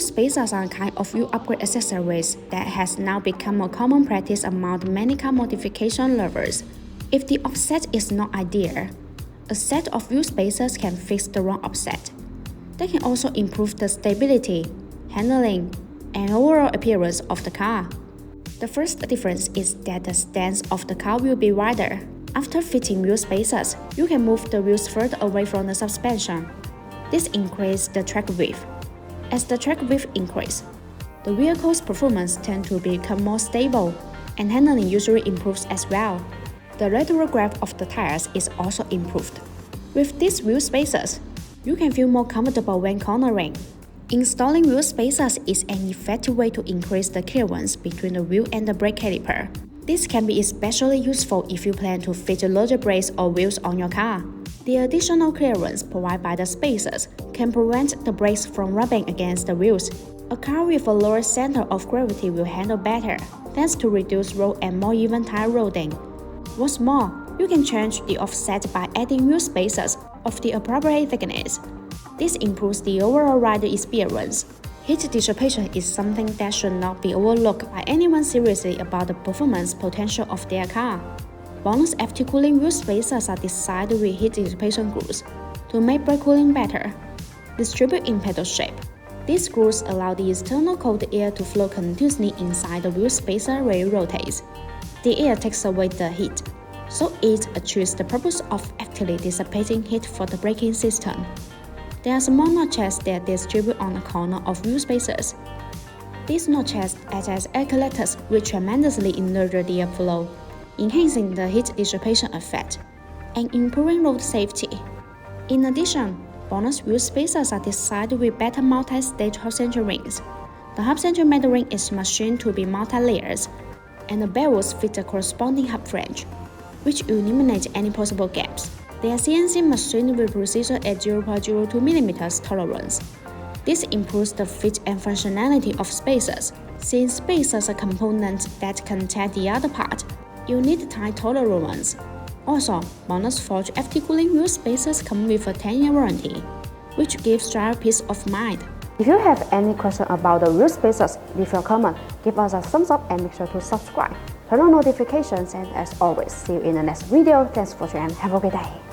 spacers are a kind of wheel upgrade accessories that has now become a common practice among many car modification lovers. If the offset is not ideal, a set of wheel spacers can fix the wrong offset. They can also improve the stability, handling, and overall appearance of the car. The first difference is that the stance of the car will be wider. After fitting wheel spacers, you can move the wheels further away from the suspension. This increases the track width. As the track width increases, the vehicle's performance tends to become more stable, and handling usually improves as well. The lateral grip of the tires is also improved. With these wheel spacers, you can feel more comfortable when cornering. Installing wheel spacers is an effective way to increase the clearance between the wheel and the brake caliper. This can be especially useful if you plan to fit larger brakes or wheels on your car. The additional clearance provided by the spacers can prevent the brakes from rubbing against the wheels. A car with a lower center of gravity will handle better, thanks to reduced roll and more even tire loading. What's more, you can change the offset by adding wheel spacers of the appropriate thickness. This improves the overall rider experience. Heat dissipation is something that should not be overlooked by anyone seriously about the performance potential of their car. BONOSS FT cooling wheel spacers are designed with heat dissipation grooves to make brake cooling better. Distributed in pedal shape, these grooves allow the external cold air to flow continuously inside the wheel spacer where it rotates. The air takes away the heat, so it achieves the purpose of actively dissipating heat for the braking system. There are small notches that distribute on the corner of wheel spacers. These notches act as air collectors which tremendously enlarge the airflow, enhancing the heat dissipation effect and improving road safety. In addition, BONOSS wheel spacers are designed with better multi-stage half-century rings. The half-century metal ring is machined to be multi-layers, and the bells fit the corresponding hub flange, which eliminates any possible gaps. They are CNC machined with precision at 0.02 mm tolerance. This improves the fit and functionality of spacers. Since spacers are components that contain the other part, you need tight tolerant ones. Also, BONOSS Forge FT cooling wheel spacers come with a 10-year warranty, which gives driver peace of mind. If you have any question about the wheel spacers, leave your comment, give us a thumbs up and make sure to subscribe. Turn on notifications, and as always, see you in the next video. Thanks for watching and have a great day.